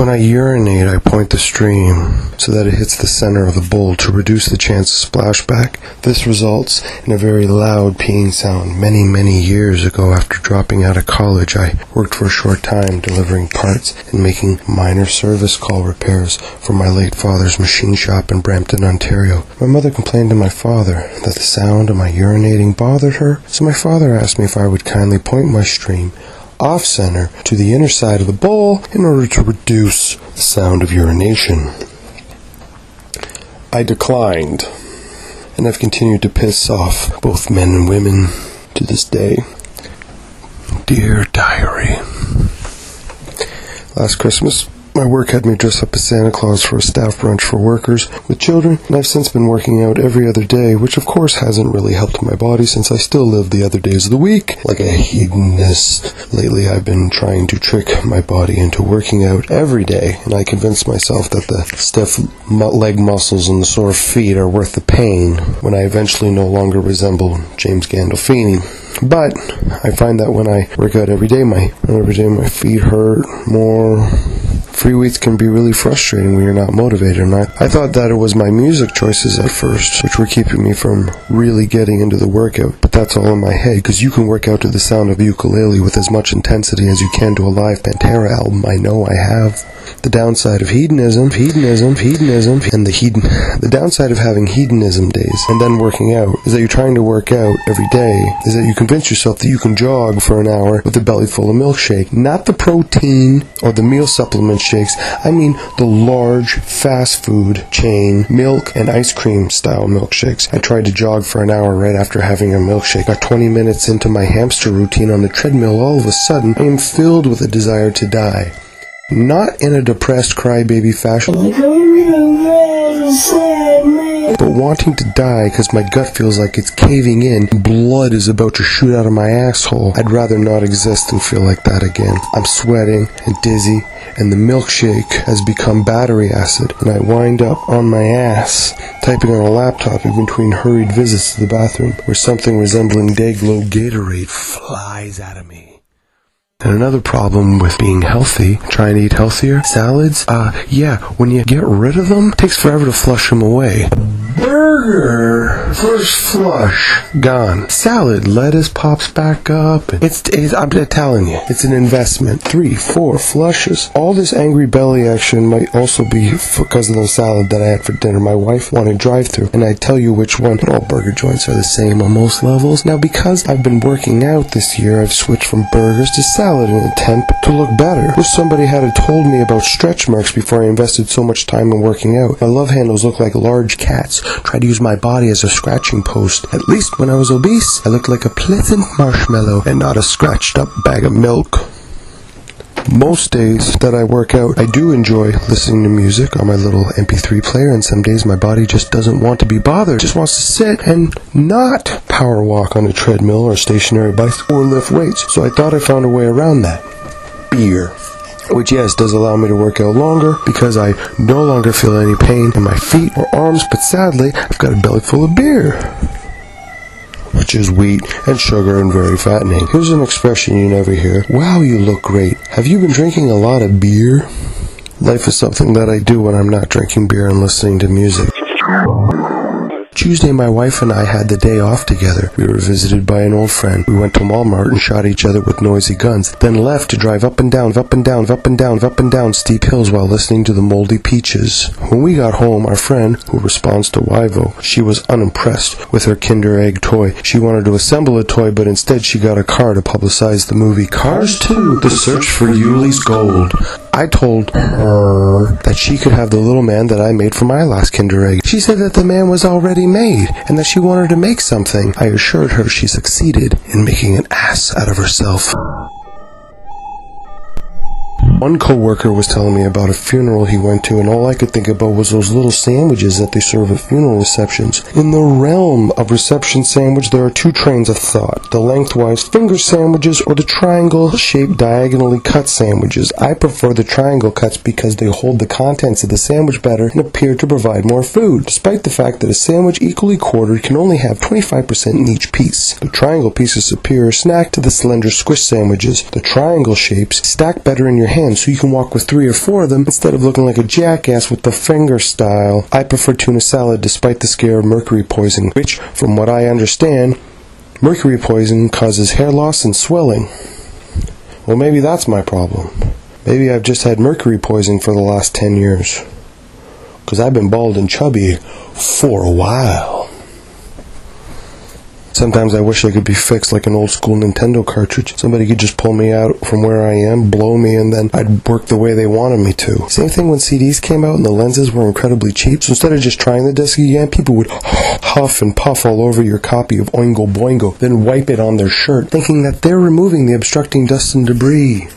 When I urinate, I point the stream so that it hits the center of the bowl to reduce the chance of splashback. This results in a very loud peeing sound. Many, many years ago, after dropping out of college, I worked for a short time delivering parts and making minor service call repairs for my late father's machine shop in Brampton, Ontario. My mother complained to my father that the sound of my urinating bothered her, so my father asked me if I would kindly point my stream off-center to the inner side of the bowl in order to reduce the sound of urination. I declined, and I've continued to piss off both men and women to this day. Dear Diary, last Christmas, my work had me dress up as Santa Claus for a staff brunch for workers with children, and I've since been working out every other day, which of course hasn't really helped my body since I still live the other days of the week like a hedonist. Lately I've been trying to trick my body into working out every day, and I convinced myself that the stiff leg muscles and the sore feet are worth the pain when I eventually no longer resemble James Gandolfini. But I find that when I work out every day my feet hurt more. Free weights can be really frustrating when you're not motivated, and I thought that it was my music choices at first which were keeping me from really getting into the workout, but that's all in my head, because you can work out to the sound of a ukulele with as much intensity as you can to a live Pantera album. I know I have. The downside of hedonism, and the downside of having hedonism days and then working out is that you're trying to work out every day, is that you convince yourself that you can jog for an hour with a belly full of milkshake. Not the protein or the meal supplement shakes, I mean the large fast food chain milk and ice cream style milkshakes. I tried to jog for an hour right after having a milkshake. Got 20 minutes into my hamster routine on the treadmill, all of a sudden I am filled with a desire to die. Not in a depressed crybaby fashion, but wanting to die because my gut feels like it's caving in and blood is about to shoot out of my asshole. I'd rather not exist and feel like that again. I'm sweating and dizzy, and the milkshake has become battery acid, and I wind up on my ass, typing on a laptop in between hurried visits to the bathroom, where something resembling Dayglow Gatorade flies out of me. And another problem with being healthy, trying to eat healthier, salads, when you get rid of them, it takes forever to flush them away. Burger, first flush, gone. Salad, lettuce pops back up. I'm telling you, it's an investment. 3, 4 flushes. All this angry belly action might also be because of the salad that I had for dinner. My wife wanted drive-thru, and I tell you which one. But all burger joints are the same on most levels. Now, because I've been working out this year, I've switched from burgers to salad in an attempt to look better. If somebody had told me about stretch marks before I invested so much time in working out. My love handles look like large cats. Try to use my body as a scratching post. At least when I was obese, I looked like a pleasant marshmallow and not a scratched up bag of milk. Most days that I work out, I do enjoy listening to music on my little MP3 player, and some days my body just doesn't want to be bothered. It just wants to sit and not power walk on a treadmill or stationary bicycle or lift weights. So I thought I found a way around that. Beer. Which, yes, does allow me to work out longer because I no longer feel any pain in my feet or arms, but sadly, I've got a belly full of beer, which is wheat and sugar and very fattening. Here's an expression you never hear. Wow, you look great. Have you been drinking a lot of beer? Life is something that I do when I'm not drinking beer and listening to music. Tuesday, my wife and I had the day off together. We were visited by an old friend. We went to Walmart and shot each other with noisy guns, then left to drive up and down steep hills while listening to the Moldy Peaches. When we got home, our friend, who responds to Wyvo, she was unimpressed with her Kinder Egg toy. She wanted to assemble a toy, but instead she got a car to publicize the movie Cars 2, The Search for Yuli's Gold. I told her that she could have the little man that I made for my last Kinder Egg. She said that the man was already made, and that she wanted to make something. I assured her she succeeded in making an ass out of herself. One co-worker was telling me about a funeral he went to, and all I could think about was those little sandwiches that they serve at funeral receptions. In the realm of reception sandwich, there are two trains of thought: the lengthwise finger sandwiches or the triangle-shaped diagonally cut sandwiches. I prefer the triangle cuts because they hold the contents of the sandwich better and appear to provide more food, despite the fact that a sandwich equally quartered can only have 25% in each piece. The triangle piece is superior snack to the slender squish sandwiches. The triangle shapes stack better in your hand hand, so you can walk with 3 or 4 of them instead of looking like a jackass with the finger style. I prefer tuna salad despite the scare of mercury poisoning, which, from what I understand, mercury poisoning causes hair loss and swelling. Well, maybe that's my problem. Maybe I've just had mercury poisoning for the last 10 years. Because I've been bald and chubby for a while. Sometimes I wish I could be fixed like an old school Nintendo cartridge. Somebody could just pull me out from where I am, blow me, and then I'd work the way they wanted me to. Same thing when CDs came out and the lenses were incredibly cheap. So instead of just trying the disc again, people would huff and puff all over your copy of Oingo Boingo, then wipe it on their shirt, thinking that they're removing the obstructing dust and debris.